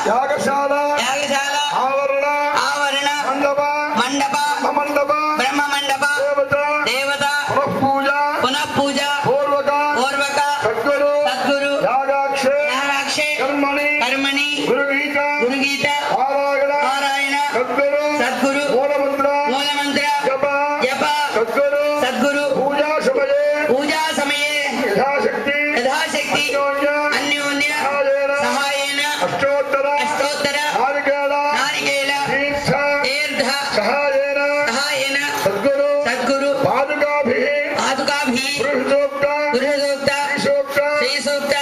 యాగశాల ఆవరణ మండప బ్రహ్మ మండప దేవత పునఃపూజ పూర్వక సద్గురు యాగాక్షే కర్మణి గురుగీత పారాయణ సద్గురు మూలమంత్ర జప సద్గురు పూజా సమయే యథాశక్తి అన్యోన్య సహాయేన అష్టోత్తర నారికేళ తీర్థ సహాయేన సద్గురు పాదుకాభి గృహసూక్త శ్రీసూక్త